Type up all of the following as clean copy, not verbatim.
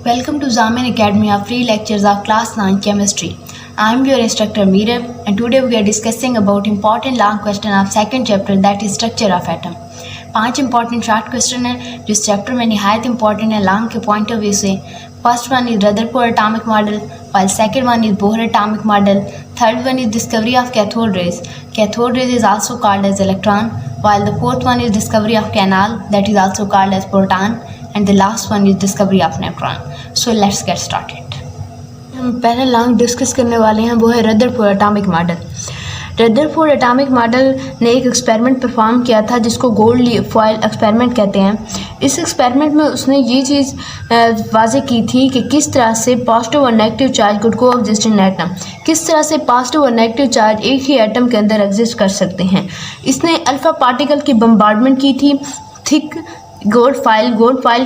Welcome to Zamin Academy, our free lectures of class 9 chemistry. I am your instructor Meerab, and today we are discussing about important long question of second chapter, that is structure of atom. 5 important short question है जो इस chapter में निहायत important है long के point of view से. First one is Rutherford atomic model, while second one is Bohr atomic model. Third one is discovery of cathode rays. Cathode rays is also called as electron, while the fourth one is discovery of canal, that is also called as proton, and the last one is discovery of neutron. So let's get started. हम पहला long discuss करने वाले हैं वो है Rutherford atomic model. Rutherford atomic model ने एक experiment perform किया था जिसको गोल्ड फॉयल एक्सपेरिमेंट कहते हैं. इस एक्सपेरिमेंट में उसने ये चीज़ वाज़ेह की थी कि किस तरह से पॉजिटिव और नेगेटिव चार्ज कुड को एग्जिस्ट इन एटम, किस तरह से पॉजिटिव और नेगेटिव चार्ज एक ही एटम के अंदर एग्जिस्ट कर सकते हैं. इसने अल्फ़ा पार्टिकल की बम्बार्डमेंट की थी थिक गोल्ड फाइल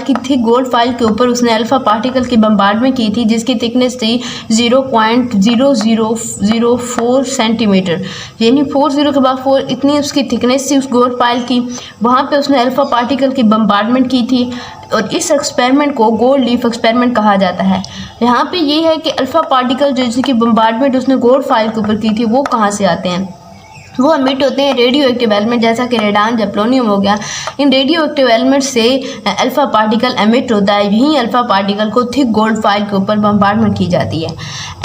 की थिक गोल्ड फाइल के ऊपर उसने अल्फ़ा पार्टिकल की बम्बार्डमेंट की थी जिसकी थिकनेस थी 0.0004 सेंटीमीटर, यानी 40 के बाद 4 इतनी उसकी थिकनेस थी उस गोल्ड फाइल की. वहाँ पे उसने अल्फ़ा पार्टिकल की बम्बार्डमेंट की थी और इस एक्सपेरिमेंट को गोल्ड लीफ एक्सपेरिमेंट कहा जाता है. यहाँ पे ये है कि अल्फ़ा पार्टिकल जो जिसकी बम्बार्डमेंट उसने गोल्ड फाइल के ऊपर की थी वो कहाँ से आते हैं. वो एमिट होते हैं रेडियो एक्टिव एलिमेंट, जैसा कि रेडान या प्लोनियम हो गया. इन रेडियो एक्टिव एलिमेंट से अल्फ़ा पार्टिकल एमिट होता है. यही अल्फ़ा पार्टिकल को थिक गोल्ड फाइल के ऊपर बम्बार्डमेंट की जाती है.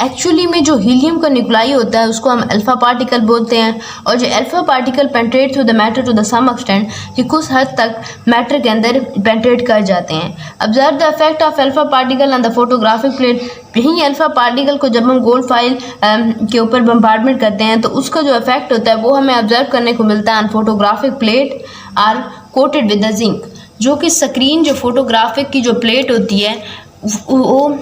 एक्चुअली में जो हीलियम का न्यूक्लाई होता है उसको हम अल्फ़ा पार्टिकल बोलते हैं, और जो alpha particle penetrate through the matter to the some extent, ये कुछ हद तक मैटर के अंदर पेंट्रेट कर जाते हैं. Observe the effect of alpha particle on the photographic plate. यही अल्फ़ा पार्टिकल को जब हम गोल्ड फाइल के ऊपर बम्बार्डमेंट करते हैं तो उसका जो इफेक्ट होता है वो हमें ऑब्जर्व करने को मिलता है on photographic plate are coated with the zinc, जो कि स्क्रीन जो फोटोग्राफिक की जो प्लेट होती है वो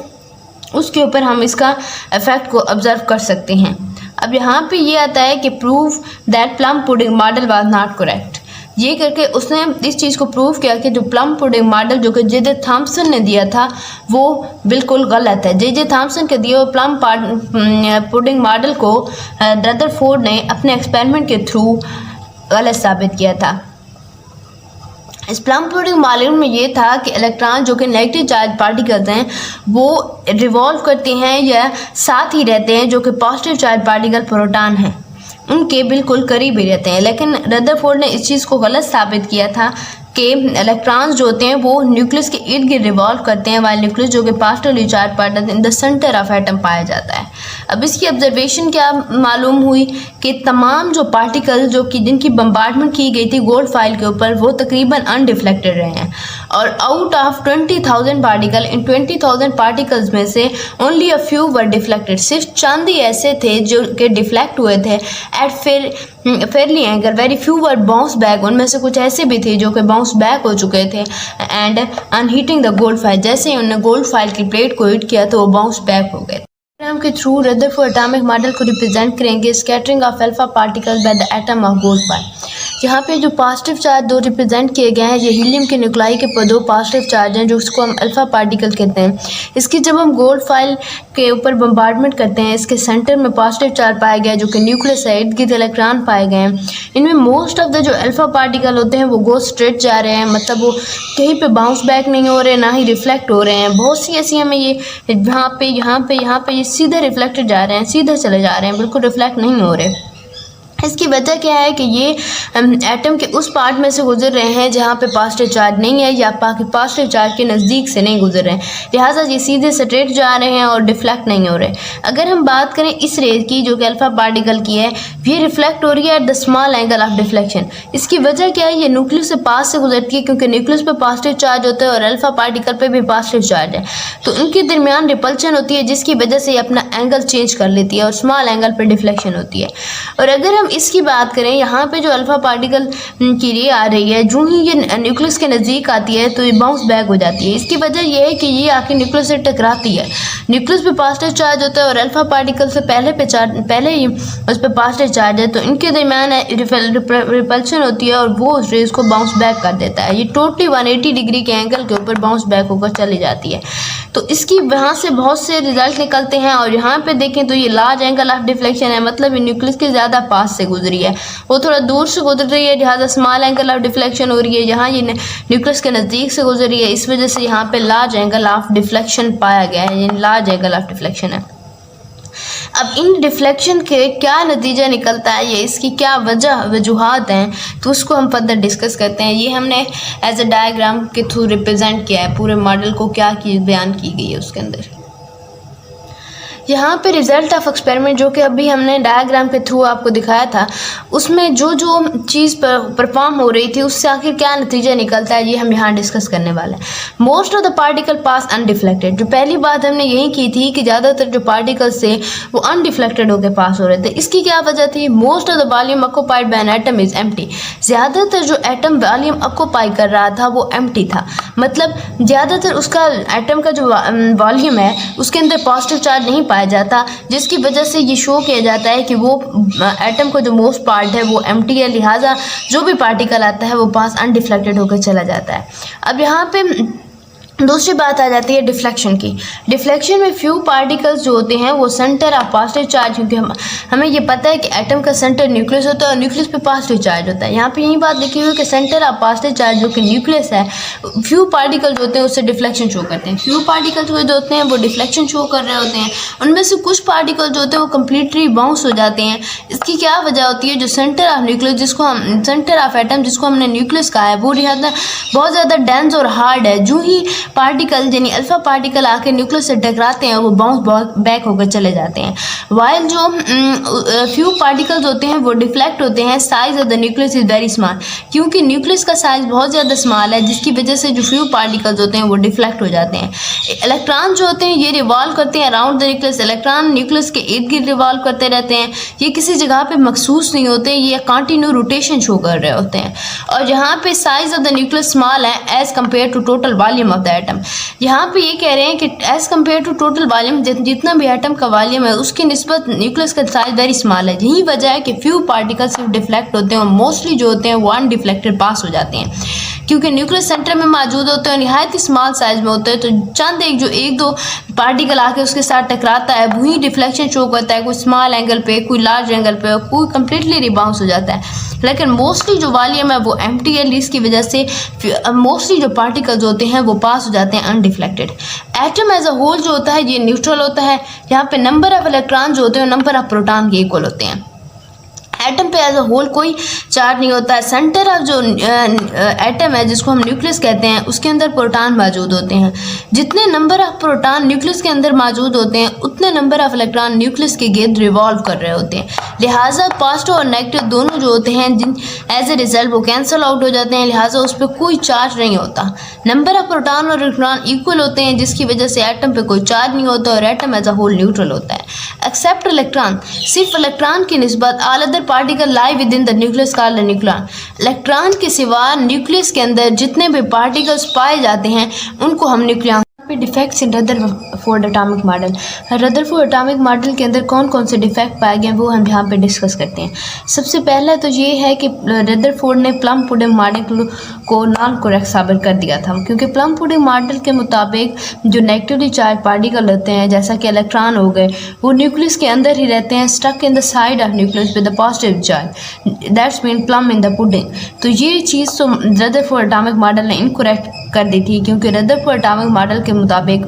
उसके ऊपर हम इसका इफेक्ट को ऑब्जर्व कर सकते हैं. अब यहाँ पे ये आता है कि prove that plum pudding model was not correct. ये करके उसने इस चीज़ को प्रूव किया कि जो प्लम पुडिंग मॉडल जो कि जे थॉम्सन ने दिया था वो बिल्कुल गलत है. जे थॉम्सन के दिए हुए प्लम पुडिंग मॉडल को रदरफोर्ड ने अपने एक्सपेरिमेंट के थ्रू गलत साबित किया था. इस प्लम पुडिंग मॉडल में ये था कि इलेक्ट्रॉन जो कि नेगेटिव चार्ज पार्टिकल्स हैं वो रिवॉल्व करते हैं या साथ ही रहते हैं जो कि पॉजिटिव चार्ज पार्टिकल प्रोटॉन हैं उनके बिल्कुल करीब ही रहते हैं. लेकिन रदरफोर्ड ने इस चीज़ को गलत साबित किया था कि इलेक्ट्रॉन्स जो होते हैं वो न्यूक्लियस के इर्द गिर्द रिवॉल्व करते हैं, वाइल न्यूक्लियस जो कि positively charged particle in the centre of atom पाया जाता है. अब इसकी ऑब्जर्वेशन क्या मालूम हुई कि तमाम जो पार्टिकल जो कि जिनकी बम्बार्डमेंट की गई थी गोल्ड फाइल के ऊपर वो तकरीबन अनडिफ्लेक्टेड रहे हैं, और out of 20,000 particle, in 20,000 particles में से only a few were deflected. सिर्फ चंद ही ऐसे थे जो कि डिफ्लेक्ट हुए थे at fairly angle. Very few were bounce back, उनमें से कुछ ऐसे भी थे जो कि बाउंस बैक हो चुके थे. एंड अनहीटिंग द गोल्ड फाइल, जैसे ही उन्होंने गोल्ड फाइल की प्लेट को हीट किया तो वो बाउंस बैक हो गए. के थ्रू रदरफोर्ड एटॉमिक मॉडल को रिप्रेजेंट करेंगे scattering of alpha particles by the atom of gold file. यहाँ पे जो पॉजिटिव चार्ज दो रिप्रेजेंट किए गए हैं ये हीलियम के न्यूक्लाई के दो पॉजिटिव चार्ज हैं जो उसको हम अल्फा पार्टिकल कहते हैं. इसकी जब हम गोल्ड फाइल के ऊपर बम्बार्डमेंट करते हैं इसके सेंटर में पॉजिटिव चार्ज पाया गया जो कि न्यूक्लियस है, इर्द गिर्द इलेक्ट्रॉन पाए गए हैं. इनमें मोस्ट ऑफ द जो अल्फा पार्टिकल होते हैं वो गो स्ट्रेट जा रहे हैं, मतलब वो कहीं पे बाउंस बैक नहीं हो रहे ना ही रिफ्लेक्ट हो रहे हैं. बहुत सी ऐसी हमें ये यहाँ पे ये सीधे रिफ्लेक्टेड जा रहे हैं, सीधे चले जा रहे हैं, बिल्कुल रिफ्लेक्ट नहीं हो रहे. इसकी वजह क्या है कि ये एटम के उस पार्ट में से गुजर रहे हैं जहाँ पे पॉजिटिव चार्ज नहीं है या पॉजिटिव चार्ज के नज़दीक से नहीं गुजर रहे हैं, लिहाजा ये सीधे स्ट्रेट जा रहे हैं और डिफ्लेक्ट नहीं हो रहे. अगर हम बात करें इस रेज की जो कि अल्फ़ा पार्टिकल की है, ये रिफ्लेक्ट हो रही है at the small angle of deflection. इसकी वजह क्या है, ये न्यूक्लियस से पास से गुजरती है क्योंकि न्यूक्लियस पे पॉजिटिव चार्ज होता है और अल्फ़ा पार्टिकल पे भी पॉजिटिव चार्ज है, तो उनके दरमियान रिपल्शन होती है जिसकी वजह से ये अपना एंगल चेंज कर लेती है और स्मॉल एंगल पर डिफ्लेक्शन होती है. और अगर हम इसकी बात करें यहाँ पे जो अल्फ़ा पार्टिकल की रे आ रही है जो ही ये न्यूक्लियस के नज़दीक आती है तो ये बाउंस बैक हो जाती है. इसकी वजह यह है कि ये आके न्यूक्लियस से टकराती है. न्यूक्लियस पे पॉजिटिव चार्ज होता है और अल्फ़ा पार्टिकल से पहले ही उस पर पॉजिटिव चार्ज है, तो इनके दरमियान रिपल्शन होती है और वो उस रेस को बाउंस बैक कर देता है. ये टोटली 180 डिग्री के एंगल के ऊपर बाउंस बैक होकर चली जाती है. तो इसकी वहाँ से बहुत से रिजल्ट निकलते हैं और यहाँ पे देखें तो ये लार्ज एंगल ऑफ डिफ्लेक्शन है, मतलब ये न्यूक्लियस के ज़्यादा पास से से गुजरी है, वो थोड़ा दूर से गुजर रही है, लिहाजा स्मॉल एंगल ऑफ डिफ्लेक्शन हो रही है। यहाँ ये न्यूक्लियस के नज़दीक से गुजर रही है, इस वजह से यहाँ पे लार्ज एंगल ऑफ डिफ्लेक्शन पाया गया है, ये लार्ज एंगल ऑफ डिफ्लेक्शन है। अब इन डिफ्लेक्शन के क्या नतीजा निकलता है, ये इसकी क्या वजूहात हैं, तो उसको हम फर्दर डिस्कस करते हैं। ये हमने एज ए डायग्राम के थ्रू रिप्रेजेंट किया है, पूरे मॉडल को क्या बयान की गई है उसके अंदर। यहाँ पे रिज़ल्ट ऑफ एक्सपेरिमेंट जो कि अभी हमने डायग्राम के थ्रू आपको दिखाया था, उसमें जो जो चीज़ परफॉर्म हो रही थी उससे आखिर क्या नतीजा निकलता है, ये हम यहाँ डिस्कस करने वाले हैं। Most of the particle pass undeflected, जो पहली बात हमने यही की थी कि ज़्यादातर जो पार्टिकल्स थे वो अनडिफ्लेक्टेड होकर पास हो रहे थे। इसकी क्या वजह थी? Most of the volume occupied by an atom is empty, ज़्यादातर जो एटम वॉल्यूम ऑक्यूपाई कर रहा था वो एम्प्टी था, मतलब ज़्यादातर उसका एटम का जो वॉल्यूम है उसके अंदर पॉजिटिव चार्ज नहीं पाया जाता, जिसकी वजह से ये शो किया जाता है कि वो एटम का जो मोस्ट पार्ट है वो एम्प्टी है, लिहाजा जो भी पार्टिकल आता है वो पास अनडिफ्लेक्टेड होकर चला जाता है। अब यहाँ पे दूसरी बात आ जाती है डिफ्लेक्शन की। डिफ्लेक्शन में फ्यू पार्टिकल्स जो होते हैं वो सेंटर ऑफ पॉजिटिव चार्ज, क्योंकि हमें ये पता है कि एटम का सेंटर न्यूक्लियस होता है और न्यूक्लियस पे पॉजिटिव चार्ज होता है। यहाँ पे यही बात लिखी हुई है कि सेंटर ऑफ पॉजिटिव चार्ज जो कि न्यूक्लियस है, फ्यू पार्टिकल्स होते हैं उससे डिफ्लेक्शन शो करते हैं। फ्यू पार्टिकल्स जो होते हैं वो डिफ्लेक्शन शो कर रहे होते हैं, उनमें से कुछ पार्टिकल जो होते हैं वो कम्प्लीटली बाउंस हो जाते हैं। इसकी क्या वजह होती है? जो सेंटर ऑफ न्यूक्लियस जिसको हम सेंटर ऑफ एटम जिसको हमने न्यूक्लियस कहा है वो बहुत ज़्यादा डेंस और हार्ड है। जो ही पार्टिकल यानी अल्फा पार्टिकल आके न्यूक्लियस से टकराते हैं वो बाउंस बैक होकर चले जाते हैं, वाइल जो फ्यू पार्टिकल्स होते हैं वो डिफ्लेक्ट होते हैं। Size of the nucleus is very small, क्योंकि न्यूक्लियस का साइज बहुत ज़्यादा स्मॉल है, जिसकी वजह से जो फ्यू पार्टिकल्स होते हैं वो डिफ्लेक्ट हो जाते हैं। इलेक्ट्रॉन जो होते हैं ये रिवॉल्व करते हैं around the nucleus, electron nucleus के इर्द गिर्द रिवॉल्व करते रहते हैं, ये किसी जगह पे मखसूस नहीं होते, ये कंटिन्यू रोटेशन शो कर रहे होते हैं। और यहाँ पे size of the nucleus small है as compare to total volume of the atom. यहाँ पे ये कह रहे हैं कि as compare to total volume, जितना भी एटम का वॉल्यूम है उसकी निस्बत न्यूक्लियस का साइज वेरी स्मॉल है। यही वजह है कि फ्यू पार्टिकल्स सिर्फ डिफ्लेक्ट होते हैं और मोस्टली जो होते हैं वो अनडिफ्लेक्टेड पास हो जाते हैं, क्योंकि न्यूक्लियस सेंटर में मौजूद होते हैं, निहायत ही स्मॉल साइज में होते हैं। तो चंद एक दो पार्टिकल आके उसके साथ टकराता है, वही डिफ्लेक्शन शो करता है, कोई स्मॉल एंगल पे, कोई लार्ज एंगल पे, कोई कम्प्लीटली रिबाउंस हो जाता है। लेकिन मोस्टली जो वॉल्यूम है वो एम्प्टी है, इसकी वजह से मोस्टली जो पार्टिकल्स होते हैं वो पास हो जाते हैं undeflected. Atom as a whole जो होता है ये न्यूट्रल होता है, यहाँ पे नंबर ऑफ इलेक्ट्रॉन जो होते हैं नंबर ऑफ प्रोटॉन के इक्वल होते हैं। एटम पे एज अ होल कोई चार्ज नहीं होता है। सेंटर ऑफ जो एटम है जिसको हम न्यूक्लियस कहते हैं उसके अंदर प्रोटॉन मौजूद होते हैं। जितने नंबर ऑफ प्रोटॉन न्यूक्लियस के अंदर मौजूद होते हैं उतने नंबर ऑफ इलेक्ट्रॉन न्यूक्लियस के गिर्द रिवॉल्व कर रहे होते हैं, लिहाजा पॉजिटिव और नेगेटिव दोनों जो होते हैं एज ए रिजल्ट वो कैंसिल आउट हो जाते हैं, लिहाजा उस पर कोई चार्ज नहीं होता। नंबर ऑफ प्रोटॉन और इलेक्ट्रॉन इक्वल होते हैं, जिसकी वजह से एटम पे कोई चार्ज नहीं होता और atom as a whole neutral होता है। एक्सेप्ट इलेक्ट्रॉन, सिर्फ इलेक्ट्रॉन की निस्बत all other particle lie within the nucleus called nucleon. Electron के सिवा न्यूक्लियस के अंदर जितने भी पार्टिकल्स पाए जाते हैं उनको हम nucleon. Defects in Rutherford atomic model, Rutherford atomic model के अंदर कौन कौन से डिफेक्ट पाए गए हैं वो हम यहाँ पे डिस्कस करते हैं। सबसे पहला तो ये है कि रदरफोर्ड ने प्लम पुडिंग मॉडल को नॉन करेक्ट साबित कर दिया था, क्योंकि प्लम पुडिंग मॉडल के मुताबिक जो नेगेटिवली चार्ज पार्टिकल होते हैं जैसा कि इलेक्ट्रॉन हो गए वो न्यूक्लियस के अंदर ही रहते हैं, stuck in the side of nucleus with the positive charge, that's mean plum in the pudding. तो ये चीज़ तो रदरफोर्ड एटॉमिक मॉडल ने इनकरेक्ट कर दी थी, क्योंकि रदरफोर्ड एटॉमिक मॉडल के मुताबिक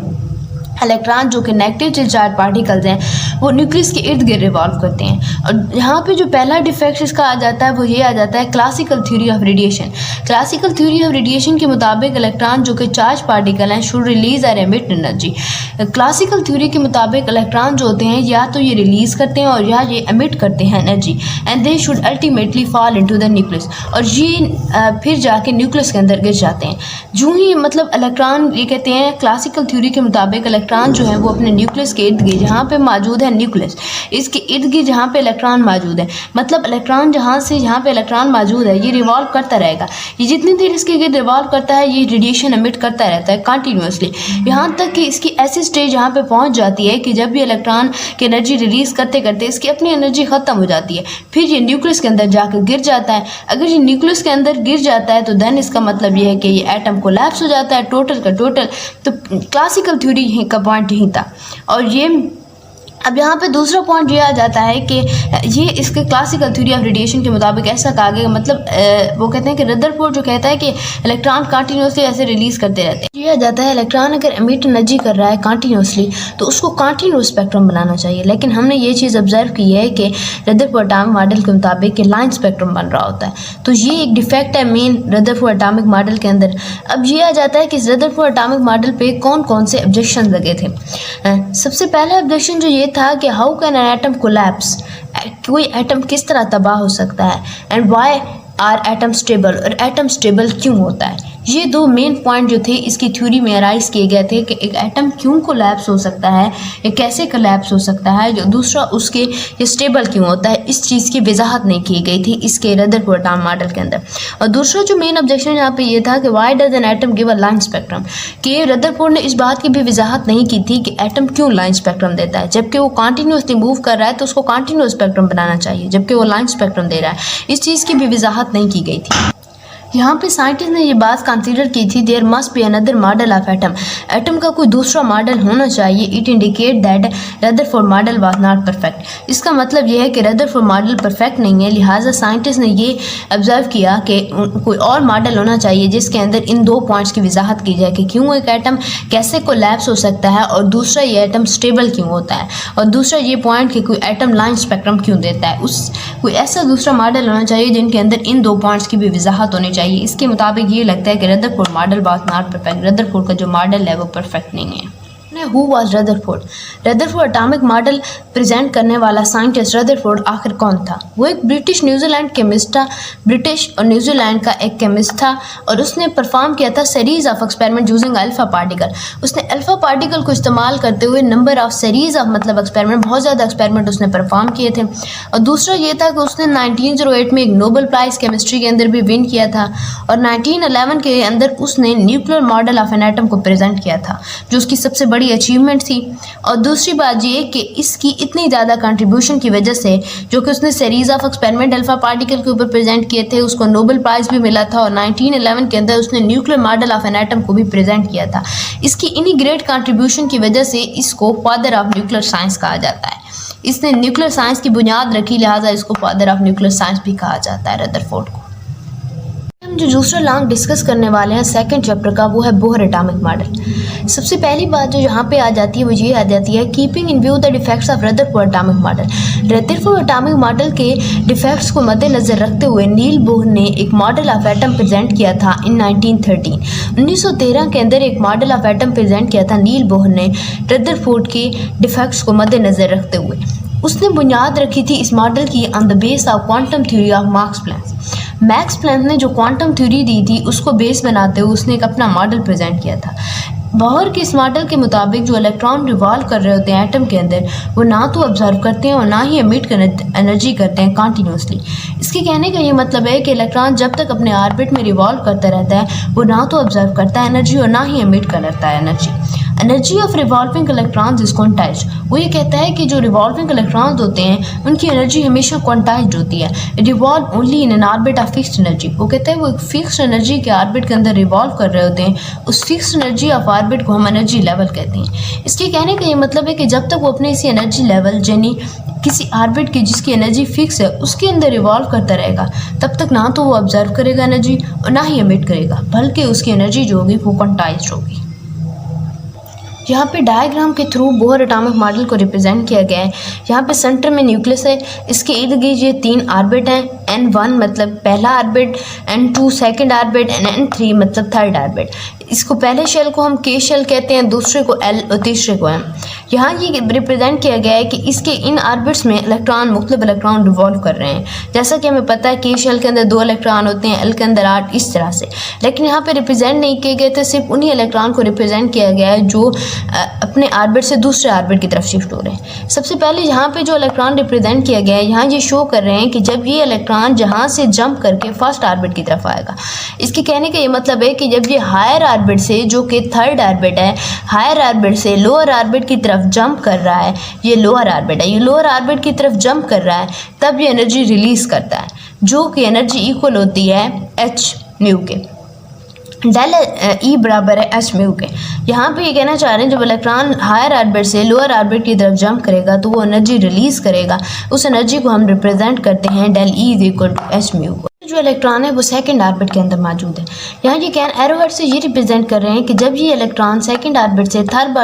इलेक्ट्रॉन जो कि नेगेटिव चार्ज पार्टिकल्स हैं वो न्यूक्लियस के इर्द गिर्द रिवॉल्व करते हैं। और यहाँ पे जो पहला डिफेक्ट इसका आ जाता है वो ये आ जाता है classical theory of radiation. Classical theory of radiation के मुताबिक इलेक्ट्रॉन जो कि चार्ज पार्टिकल हैं शुड रिलीज और एमिट एनर्जी। क्लासिकल थ्योरी के मुताबिक इलेक्ट्रॉन जो होते हैं या तो ये रिलीज़ करते हैं और या ये एमिट करते हैं energy, and they should ultimately fall into the nucleus, और ये फिर जाके न्यूक्लियस के अंदर गिर जाते हैं। जो ही मतलब इलेक्ट्रॉन ये कहते हैं क्लासिकल थ्योरी के मुताबिक इलेक्ट्रॉन जो है वो अपने न्यूक्लियस के इर्द गिर्द जहाँ पे मौजूद है न्यूक्लियस, इसके इर्द गिर्द जहाँ पे इलेक्ट्रॉन मौजूद है, मतलब इलेक्ट्रॉन जहाँ से जहाँ पे इलेक्ट्रॉन मौजूद है ये रिवॉल्व करता रहेगा। ये जितनी देर इसके गिर्द रिवॉल्व करता है ये रेडिएशन एमिट करता रहता है कंटिन्यूसली, यहाँ तक कि इसकी ऐसी स्टेज यहाँ पे पहुँच जाती है कि जब भी इलेक्ट्रॉन की एनर्जी रिलीज़ करते करते इसकी अपनी एनर्जी ख़त्म हो जाती है, फिर ये न्यूक्लियस के अंदर जाकर गिर जाता है। अगर ये न्यूक्लियस के अंदर गिर जाता है तो देन इसका मतलब ये है कि ये एटम कोलैप्स हो जाता है टोटल का टोटल। तो क्लासिकल थ्योरी का पॉइंट यही था। और ये अब यहाँ पे दूसरा पॉइंट ये आ जाता है कि ये इसके क्लासिकल थ्योरी ऑफ रेडिएशन के मुताबिक ऐसा कहा गया, मतलब वो कहते हैं कि रदरफोर्ड जो कहता है कि इलेक्ट्रॉन कंटिन्यूसली ऐसे रिलीज करते रहते हैं। ये आ जाता है इलेक्ट्रॉन अगर एमिट एनर्जी कर रहा है कंटिन्यूसली तो उसको कंटिन्यूस स्पेक्ट्रम बनाना चाहिए, लेकिन हमने ये चीज़ ऑब्जर्व की है कि रदरफोर्ड एटॉमिक मॉडल के मुताबिक कि लाइन स्पेक्ट्रम बन रहा होता है, तो ये एक डिफेक्ट है मेन रदरफोर्ड एटॉमिक मॉडल के अंदर। अब ये आ जाता है कि रदरफोर्ड एटॉमिक मॉडल पे कौन कौन से ऑब्जेक्शन लगे थे। सबसे पहला ऑब्जेक्शन जो ये था कि how can an atom collapse, कोई एटम किस तरह तबाह हो सकता है, and why are atom stable, और एटम स्टेबल क्यों होता है। ये दो मेन पॉइंट जो थे इसकी थ्योरी में अराइज किए गए थे कि एक एटम क्यों कोलैप्स हो सकता है या कैसे कोलैप्स हो सकता है, जो दूसरा उसके ये स्टेबल क्यों होता है, इस चीज़ की वजाहत नहीं की गई थी इसके रदरफोर्ड एटॉमिक मॉडल के अंदर। और दूसरा जो मेन ऑब्जेक्शन यहाँ पे ये था कि why does an atom give a line spectrum, कि रदरफोर्ड ने इस बात की भी वजाहत नहीं की थी कि एटम क्यों लाइन स्पेक्ट्रम देता है, जबकि वो कंटिन्यूसली मूव कर रहा है तो उसको कंटिन्यूस स्पेक्ट्रम बनाना चाहिए, जबकि वो लाइन स्पेक्ट्रम दे रहा है। इस चीज़ की भी वजाहत नहीं की गई थी। यहाँ पे साइंटिस्ट ने ये बात कंसीडर की थी there must be another model of atom, atom का कोई दूसरा मॉडल होना चाहिए। It indicate that Rutherford model was not perfect. इसका मतलब यह है कि रदरफोर्ड मॉडल परफेक्ट नहीं है, लिहाजा साइंटिस्ट ने ये ऑब्जर्व किया कि कोई और मॉडल होना चाहिए जिसके अंदर इन दो पॉइंट्स की वजाहत की जाए कि क्यों एक एटम कैसे कोलैप्स हो सकता है, और दूसरा ये एटम स्टेबल क्यों होता है, और दूसरा ये पॉइंट कि कोई एटम लाइन स्पेक्ट्रम क्यों देता है। उस कोई ऐसा दूसरा मॉडल होना चाहिए जिनके अंदर इन दो पॉइंट्स की भी वजाहत होनी चाहिए। इसके मुताबिक ये लगता है कि Rutherford model was not perfect, Rutherford का जो मॉडल है वो परफेक्ट नहीं है। Who was Rutherford, Rutherford atomic model present करने वाला साइंटिस्ट रदरफोर्ड आखिर कौन था। वो एक ब्रिटिश न्यूजीलैंड केमिस्ट था, ब्रिटिश और न्यूजीलैंड का एक केमिस्ट था, और उसने परफॉर्म किया था series of experiment using alpha particle. उसने अल्फा पार्टिकल को इस्तेमाल करते हुए नंबर ऑफ सीरीज ऑफ मतलब एक्सपेरिमेंट, बहुत ज़्यादा एक्सपेरिमेंट उसने परफॉर्म किए थे। और दूसरा ये था कि उसने 1908 में एक नोबेल प्राइज़ केमिस्ट्री के अंदर भी विन किया था, और 1911 के अंदर उसने nuclear model of an atom को प्रेजेंट किया था, जो उसकी सबसे बड़ी अचीवमेंट थी। और दूसरी बात ये कि इसकी इतनी ज़्यादा कंट्रीब्यूशन की वजह से, जो कि उसने series of experiment alpha particle के ऊपर प्रेजेंट किए थे, उसको नोबेल प्राइज़ भी मिला था, और 1911 के अंदर उसने nuclear model of an atom को भी प्रेजेंट किया था। इसकी इन्हीं ग्रेट कंट्रीब्यूशन की वजह से इसको फादर ऑफ न्यूक्लियर साइंस कहा जाता है। इसने न्यूक्लियर साइंस की बुनियाद रखी, लिहाजा इसको फादर ऑफ न्यूक्लियर साइंस भी कहा जाता है रदरफोर्ड को। हम जो दूसरा लॉन्ग डिस्कस करने वाले हैं सेकंड चैप्टर का, वो है बोहर एटॉमिक मॉडल। सबसे पहली बात जो यहाँ पे आ जाती है वो ये आ जाती है, keeping in view the defects of Rutherford atomic model. Rutherford atomic model के डिफेक्ट्स को मद्देनजर रखते हुए नील बोहर ने एक मॉडल ऑफ एटम प्रेजेंट किया था इन 1913। 1913 के अंदर एक मॉडल ऑफ एटम प्रेजेंट किया था नील बोहर ने रदरफोर्ड के डिफेक्ट्स को मद्देनजर रखते हुए। उसने बुनियाद रखी थी इस मॉडल की on the base of quantum theory of Max Planck. Max Planck ने जो क्वांटम थ्योरी दी थी उसको बेस बनाते हुए उसने एक अपना मॉडल प्रेजेंट किया था। बोहर के इस मॉडल के मुताबिक जो इलेक्ट्रॉन रिवॉल्व कर रहे होते हैं एटम के अंदर, वो ना तो ऑब्जर्व करते हैं और ना ही एमिट एनर्जी करते हैं कंटिन्यूसली। इसके कहने का ये मतलब है कि इलेक्ट्रॉन जब तक अपने ऑर्बिट में रिवॉल्व करता रहता है, वो ना तो ऑब्जर्व करता है एनर्जी और ना ही एमिट करता है energy. Energy of revolving electrons is quantized. वो ये कहता है कि जो रिवॉल्विंग इलेक्ट्रॉन्स होते हैं उनकी एनर्जी हमेशा क्वांटाइज्ड होती है, revolve only in an orbit of fixed energy. वो कहता है वो एक फिक्स्ड एनर्जी के ऑर्बिट के अंदर रिवॉल्व कर रहे होते हैं, उस फिक्स्ड एनर्जी ऑफ ऑर्बिट को हम एनर्जी लेवल कहते हैं। इसके कहने का ये मतलब है कि जब तक वो अपने इसी एनर्जी लेवल यानी किसी ऑर्बिट की जिसकी एनर्जी फिक्स है उसके अंदर रिवॉल्व करता रहेगा, तब तक ना तो वो ऑब्जर्व करेगा एनर्जी और ना ही एमिट करेगा, बल्कि उसकी एनर्जी जो होगी वो क्वांटाइज्ड होगी। यहाँ पे डायग्राम के थ्रू बोहर एटॉमिक मॉडल को रिप्रेजेंट किया गया है। यहाँ पे सेंटर में न्यूक्लियस है, इसके इर्द गिर्द ये 3 ऑर्बिट हैं, N1 मतलब पहला orbit, N2 second orbit, N3 मतलब थर्ड ऑर्बिट। इसको पहले शेल को हम K शेल कहते हैं, दूसरे को L और तीसरे को M। यहाँ ये रिप्रेजेंट किया गया है कि इसके इन ऑर्बिट्स में इलेक्ट्रॉन मुख्तलिफ इलेक्ट्रॉन रिवॉल्व कर रहे हैं। जैसा कि हमें पता है K शेल के अंदर 2 इलेक्ट्रॉन होते हैं, L के अंदर 8, इस तरह से। लेकिन यहाँ पे रिप्रेजेंट नहीं किए गए थे, सिर्फ उन्हीं इलेक्ट्रॉन को रिप्रेजेंट किया गया है जो अपने ऑर्बिट से दूसरे ऑर्बिट की तरफ शिफ्ट हो रहे हैं। सबसे पहले यहाँ पे जो इलेक्ट्रॉन रिप्रेजेंट किया गया है, यहाँ ये शो कर रहे हैं कि जब ये इलेक्ट्रॉन जहाँ से जंप करके फर्स्ट ऑर्बिट की तरफ आएगा। इसके कहने का ये मतलब है कि जब ये हायर ऑर्बिट से, जो कि थर्ड ऑर्बिट है, हायर ऑर्बिट से लोअर ऑर्बिट की तरफ जंप कर रहा है, ये लोअर ऑर्बिट है, ये लोअर ऑर्बिट की तरफ जंप कर रहा है, तब ये एनर्जी रिलीज करता है, जो कि एनर्जी इक्वल होती है h न्यू के। डेल ई बराबर है एच म्यू के। यहाँ पे ये कहना चाह रहे हैं जब इलेक्ट्रॉन हायर ऑर्बिट से लोअर ऑर्बिट की तरफ जंप करेगा तो वो एनर्जी रिलीज करेगा, उस एनर्जी को हम रिप्रेजेंट करते हैं del E is equal to h mu को। जो इलेक्ट्रॉन है वो सेकंड ऑर्बिट के अंदर मौजूद है। यहाँ ये कैन एरोवर्ड से ये रिप्रेजेंट कर रहे हैं कि जब ये इलेक्ट्रॉन सेकंड ऑर्बिट से थर्ड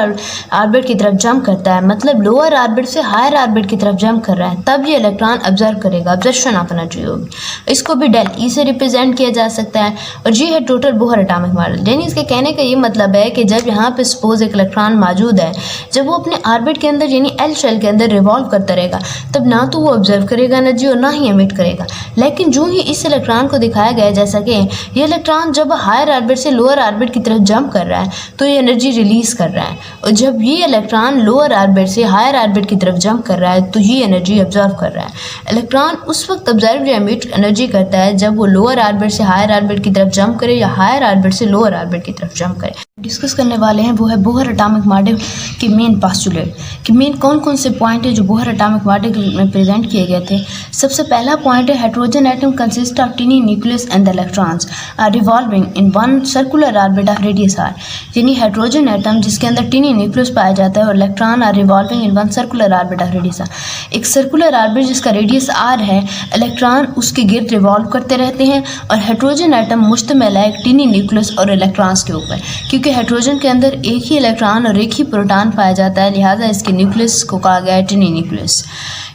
ऑर्बिट की तरफ जंप करता है, मतलब लोअर ऑर्बिट से हायर ऑर्बिट की तरफ जंप कर रहा है, तब ये इलेक्ट्रॉन ऑब्जर्व करेगा, ऑब्जर्वेशन ऑफ एनर्जी होगी। इसको भी डेल ई से रिप्रेजेंट किया जा सकता है। और ये है टोटल बोहर एटॉमिक मॉडल। यानी इसके कहने का ये मतलब है कि जब यहाँ पे सपोज एक इलेक्ट्रॉन मौजूद है, जब वो अपने ऑर्बिट के अंदर यानी एल शेल के अंदर रिवॉल्व करता रहेगा, तब ना तो वो ऑब्जर्व करेगा एनर्जी और ना ही एमिट करेगा। लेकिन जो ही इस इलेक्ट्रॉन को दिखाया गया है जैसा कि ये इलेक्ट्रॉन जब हायर ऑर्बिट से लोअर ऑर्बिट की तरफ जंप कर रहा है तो ये एनर्जी रिलीज कर रहा है, और जब ये इलेक्ट्रॉन लोअर ऑर्बिट से हायर ऑर्बिट की तरफ जंप कर रहा है तो ये एनर्जी ऑब्जर्व कर रहा है। इलेक्ट्रॉन उस वक्त ऑब्जर्व या एमिट एनर्जी करता है जब वो लोअर ऑर्बिट से हायर ऑर्बिट की तरफ जंप करे या हायर ऑर्बिट से लोअर ऑर्बिट की तरफ जंप करे। डिस्कस करने वाले हैं वो है बोहर एटॉमिक मॉडल के मेन पोस्टुलेट कि मेन कौन कौन से पॉइंट है जो बोहर एटॉमिक मॉडल में प्रेजेंट किए गए थे। सबसे पहला पॉइंट है hydrogen atom consist of tiny nucleus and the electrons are revolving in one circular orbit of radius R. यानी हाइड्रोजन एटम जिसके अंदर टिनी न्यूक्लियस पाया जाता है और electron are revolving in one circular orbit of radius R. एक circular orbit जिसका radius are है, इलेक्ट्रॉन उसके गिर्द रिवॉल्व करते रहते हैं और हाइड्रोजन एटम मुश्तमिल है एक टिनी न्यूक्लियस और इलेक्ट्रॉन्स के ऊपर। क्योंकि हाइड्रोजन के अंदर एक ही इलेक्ट्रॉन और एक ही प्रोटॉन पाया जाता है, लिहाजा इसके न्यूक्लियस को कहा गया है टिनी न्यूक्लियस।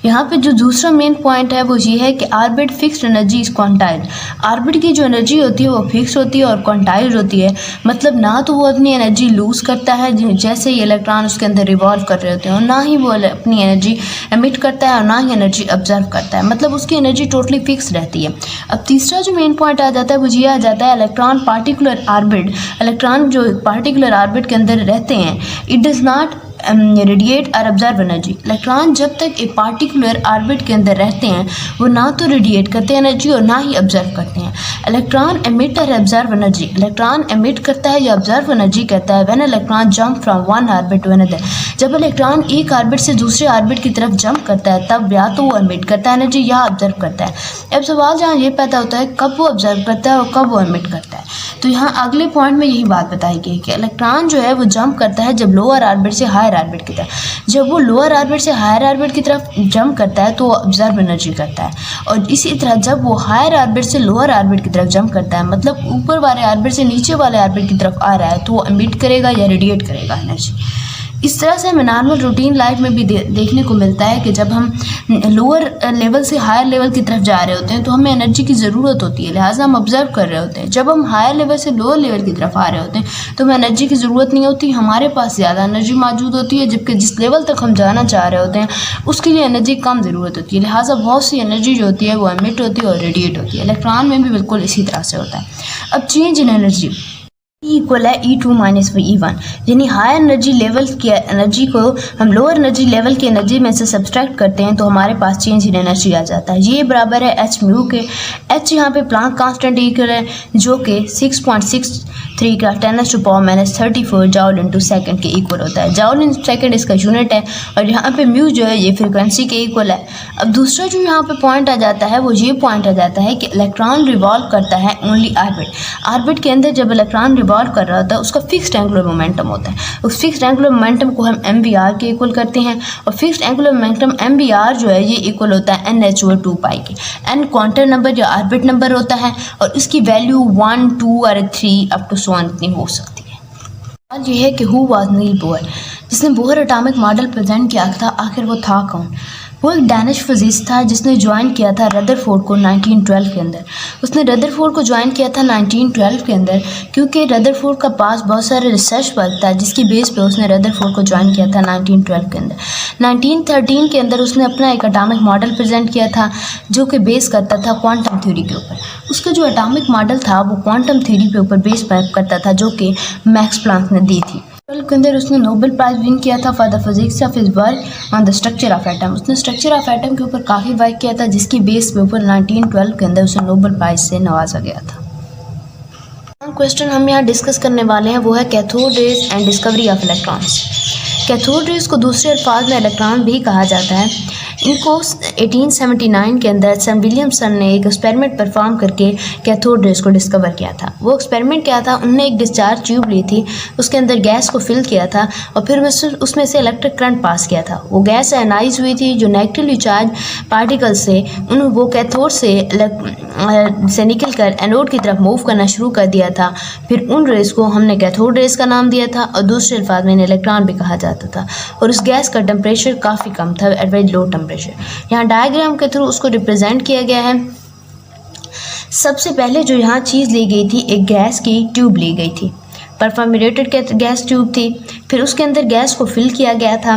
यहाँ पे जो दूसरा मेन पॉइंट है वो ये है कि orbit fixed energy is quantize. Orbit की जो एनर्जी होती है वो फिक्स होती है और क्वांटाइज होती है, मतलब ना तो वो अपनी एनर्जी लूज़ करता है जैसे ये इलेक्ट्रॉन उसके अंदर रिवॉल्व कर रहे होते हैं, और ना ही वो अपनी एनर्जी एमिट करता है और ना ही एनर्जी ऑब्जर्व करता है, मतलब उसकी एनर्जी टोटली फिक्स रहती है। अब तीसरा जो मेन पॉइंट आ जाता है वो ये आ जाता है इलेक्ट्रॉन पार्टिकुलर ऑर्बिट। इलेक्ट्रॉन जो पार्टिकुलर ऑर्बिट के अंदर रहते हैं, इट डज नॉट रेडिएट और ऑब्जर्व एनर्जी। इलेक्ट्रॉन जब तक एक पार्टिकुलर ऑर्बिट के अंदर रहते हैं वो ना तो रेडिएट करते हैं एनर्जी और ना ही ऑब्जर्व करते हैं। इलेक्ट्रॉन एमिट और ऑब्जर्व एनर्जी, इलेक्ट्रॉन एमिट करता है या ऑब्जर्व एनर्जी करता है when electron jump from one orbit to another. जब इलेक्ट्रॉन एक ऑर्बिट से दूसरे ऑर्बिट की तरफ जंप करता है तब या तो वो एमिट करता है एनर्जी या ऑब्जर्व करता है। अब सवाल जहाँ ये पैदा होता है कब वो ऑब्जर्व करता है और कब वो एमिट करता है। तो यहाँ अगले पॉइंट में यही बात बताई गई कि इलेक्ट्रॉन जो है वो जंप करता है जब लोअर ऑर्बिट से हायर ऑर्बिट की तरफ। जब वो लोअर ऑर्बिट से हायर ऑर्बिट की तरफ जंप करता है तो वो ऑब्जर्व एनर्जी करता है, और इसी तरह जब वो हायर ऑर्बिट से लोअर ऑर्बिट की तरफ जंप करता है, मतलब ऊपर वाले ऑर्बिट से नीचे वाले ऑर्बिट की तरफ आ रहा है, तो वो एमिट करेगा या रेडिएट करेगा एनर्जी। इस तरह से हमें नॉर्मल रूटीन लाइफ में भी देखने को मिलता है कि जब हम लोअर लेवल से हायर लेवल की तरफ जा रहे होते हैं तो हमें एनर्जी की ज़रूरत होती है, लिहाजा हम ऑब्जर्व कर रहे होते हैं। जब हम हायर लेवल से लोअर लेवल की तरफ आ रहे होते हैं तो हमें एनर्जी की ज़रूरत नहीं होती, हमारे पास ज़्यादा एनर्जी मौजूद होती है, जबकि जिस लेवल तक हम जाना चाह रहे होते हैं उसके लिए एनर्जी कम ज़रूरत होती है, लिहाजा बहुत सी एनर्जी जो होती है वो एमिट होती है और रेडिएट होती है। इलेक्ट्रॉन में भी बिल्कुल इसी तरह से होता है। अब चेंज इन एनर्जी इक्वल है E2 माइनस E1, यानी हायर एनर्जी लेवल की एनर्जी को हम लोअर एनर्जी लेवल की एनर्जी में से सब्सट्रैक्ट करते हैं तो हमारे पास चेंज इन एनर्जी आ जाता है। ये बराबर है एच म्यू के। एच यहाँ पे प्लांक कांस्टेंट इक्वल है जो कि 6.63 का 10⁻⁻34 जाउल इंटू सेकेंड के इक्वल होता है। जाउल इन सेकेंड इसका यूनिट है और यहाँ पे म्यू जो है ये फ्रिक्वेंसी के इक्वल है। अब दूसरा जो यहाँ पे पॉइंट आ जाता है वो ये पॉइंट आ जाता है कि इलेक्ट्रॉन रिवॉल्व करता है ओनली ऑर्बिट। ऑर्बिट के अंदर जब इलेक्ट्रॉन रिवॉल्व कर रहा होता है उसका फिक्स्ड एंगुलर मोमेंटम होता है। उस फिक्स्ड एंगुलर मोमेंटम को हम mvr के इक्वल करते हैं, और फिक्स्ड एंगुलर मोमेंटम mvr जो है ये इक्वल होता है NH/2 पाई के। n क्वांटम नंबर या ऑर्बिट नंबर होता है और इसकी वैल्यू 1, 2 और 3 अप टू 1 इतनी हो सकती है। सवाल ये है कि हु वाज नील बोहर, जिसने बोहर एटॉमिक मॉडल प्रेजेंट किया था, आखिर वो था कौन? वो एक डैनिश फिजिस्ट था जिसने ज्वाइन किया था रदरफोर्ड को 1912 के अंदर। उसने रदरफोर्ड को ज्वाइन किया था 1912 के अंदर क्योंकि रदरफोर्ड का पास बहुत सारे रिसर्च वर्क था जिसकी बेस पे उसने रदरफोर्ड को ज्वाइन किया था 1912 के अंदर। 1913 के अंदर उसने अपना एक एटॉमिक मॉडल प्रेजेंट किया था जो कि बेस करता था क्वांटम थ्योरी के ऊपर। उसका जो एटॉमिक मॉडल था वो क्वांटम थ्योरी के ऊपर बेस करता था जो कि मैक्स प्लांक ने दी थी। के अंदर उसने नोबेल प्राइज विन किया था for the physics of his work on the structure of atom. उसने स्ट्रक्चर ऑफ एटम के ऊपर काफ़ी वर्क किया था जिसकी बेस के ऊपर 1912 के अंदर उसे नोबेल प्राइज से नवाजा गया था। क्वेश्चन हम यहाँ डिस्कस करने वाले हैं वो है cathode rays and discovery of electrons. Cathode rays को दूसरे अल्फाज में इलेक्ट्रॉन भी कहा जाता है। इनको 1879 के अंदर सन विलियमसन ने एक एक्सपेरिमेंट परफॉर्म करके कैथोड रेज को डिस्कवर किया था। वो एक्सपेरिमेंट क्या था, उन्होंने एक डिस्चार्ज ट्यूब ली थी, उसके अंदर गैस को फिल किया था और फिर उसमें से इलेक्ट्रिक करंट पास किया था। वो गैस आयनाइज हुई थी, जो नेगेटिवली चार्ज पार्टिकल से वो कैथोड से निकल कर एनोड की तरफ मूव करना शुरू कर दिया था। फिर उन रेज को हमने कैथोड रेज का नाम दिया था और दूसरे अल्फाज में इलेक्ट्रॉन भी कहा जाता था। और उस गैस का टेम्परेचर काफ़ी कम था, एट वेरी लो टेम्परेचर। यहाँ डायग्राम के थ्रू उसको रिप्रेजेंट किया गया है। सबसे पहले जो यहाँ चीज़ ली गई थी, एक गैस की ट्यूब ली गई थी, परफॉर्मेटेड गैस ट्यूब थी। फिर उसके अंदर गैस को फिल किया गया था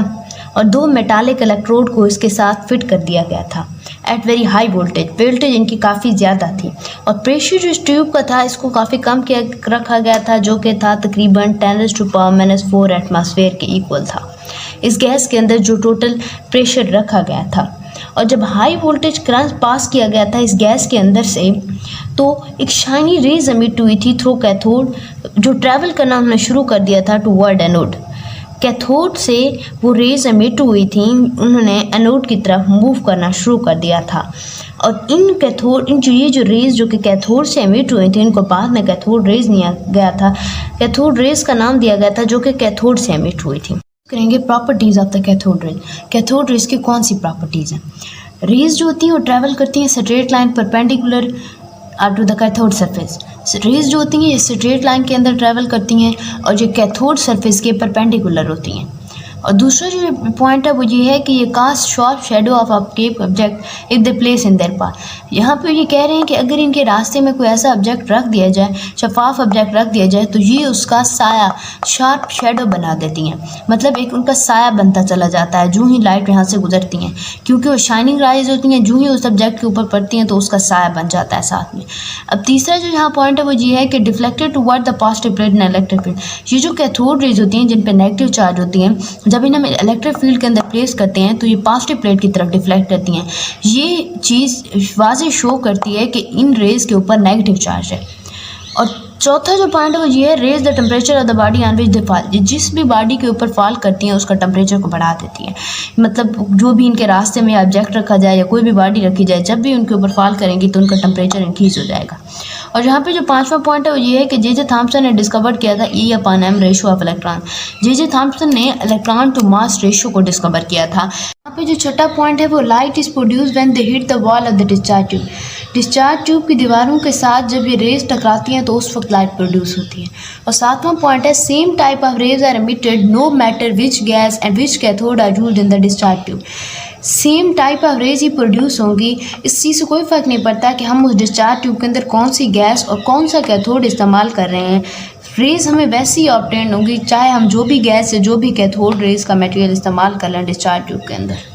और दो मेटालिक इलेक्ट्रोड को इसके साथ फिट कर दिया गया था एट वेरी हाई वोल्टेज इनकी काफ़ी ज़्यादा थी। और प्रेशर जो इस ट्यूब का था, इसको काफ़ी कम किया रखा गया था, जो कि था तकरीबन 10⁻⁻⁴ एटमॉस्फेयर के इक्वल था इस गैस के अंदर जो टोटल प्रेशर रखा गया था। और जब हाई वोल्टेज करंट पास किया गया था इस गैस के अंदर से, तो एक शाइनी रेज एमिट हुई थी थ्रू कैथोड, जो ट्रैवल करना हमने शुरू कर दिया था टुवर्ड एनोड। कैथोड से वो रेज एमिट हुई थी, उन्होंने एनोड की तरफ मूव करना शुरू कर दिया था। और ये जो रेज जो कि कैथोड से एमिट हुई थी, इनको बाद में कैथोड रेज दिया गया था, कैथोड रेज का नाम दिया गया था, जो कि कैथोड से एमिट हुई थी। करेंगे properties of the cathode raise. Cathode rays की कौन सी प्रॉपर्टीज़ हैं? रेज जो होती हैं वो ट्रैवल करती हैं straight line perpendicular up to the cathode surface. Rays जो होती हैं ये स्ट्रेट लाइन के अंदर ट्रैवल करती हैं और ये कैथोड सरफेस के परपेंडिकुलर होती हैं। और दूसरा जो पॉइंट है वो ये है कि ये cast sharp shadow of object if they place in their path. यहाँ पे ये कह रहे हैं कि अगर इनके रास्ते में कोई ऐसा ऑब्जेक्ट रख दिया जाए, शफाफ ऑब्जेक्ट रख दिया जाए, तो ये उसका साया शार्प शेडो बना देती हैं। मतलब एक उनका साया बनता चला जाता है जो ही लाइट यहाँ से गुजरती हैं, क्योंकि वो शाइनिंग राइज होती हैं, जो ही उस ऑब्जेक्ट के ऊपर पड़ती हैं तो उसका साया बन जाता है साथ में। अब तीसरा जो यहाँ पॉइंट है वो ये है कि deflected toward the positive plate and electric field. ये जो कैथोड रेज होती हैं जिन पर नेगेटिव चार्ज होती हैं, जब इन्हें हम इलेक्ट्रिक फील्ड के अंदर प्लेस करते हैं तो ये पॉजिटिव प्लेट की तरफ डिफ्लेक्ट करती हैं। ये चीज़ वाज़े शो करती है कि इन रेज के ऊपर नेगेटिव चार्ज है। और चौथा जो पॉइंट है वो ये है, rays the temperature of the body on which they fall. जिस भी बॉडी के ऊपर फॉल करती हैं उसका टेम्परेचर को बढ़ा देती है। मतलब जो भी इनके रास्ते में ऑब्जेक्ट रखा जाए या कोई भी बॉडी रखी जाए, जब भी उनके ऊपर फॉल करेंगी तो उनका टेम्परेचर इंक्रीज हो जाएगा। और यहाँ पे जो पांचवा पॉइंट है वो ये है कि जे थॉम्पसन ने डिस्कवर किया था E/m ratio of electron. J Thompson ने इलेक्ट्रॉन टू मास रेशो को डिस्कवर किया था। यहाँ पे जो छठा पॉइंट है वो light is produce when they hit the wall of the discharge tube. Discharge tube की दीवारों के साथ जब ये रेज टकराती हैं तो उस वक्त लाइट प्रोड्यूस होती है। और सातवां पॉइंट है, same type of rays are emitted no matter which gas and which cathode are used in the discharge tube. Same type of rays ही प्रोड्यूस होंगी, इस चीज़ से कोई फ़र्क नहीं पड़ता कि हम उस डिस्चार्ज ट्यूब के अंदर कौन सी गैस और कौन सा कैथोड इस्तेमाल कर रहे हैं। रेज हमें वैसी ही ऑब्टेन होंगी चाहे हम जो भी गैस या जो भी कैथोड रेज का मटेरियल इस्तेमाल कर लें डिस्चार्ज ट्यूब के अंदर।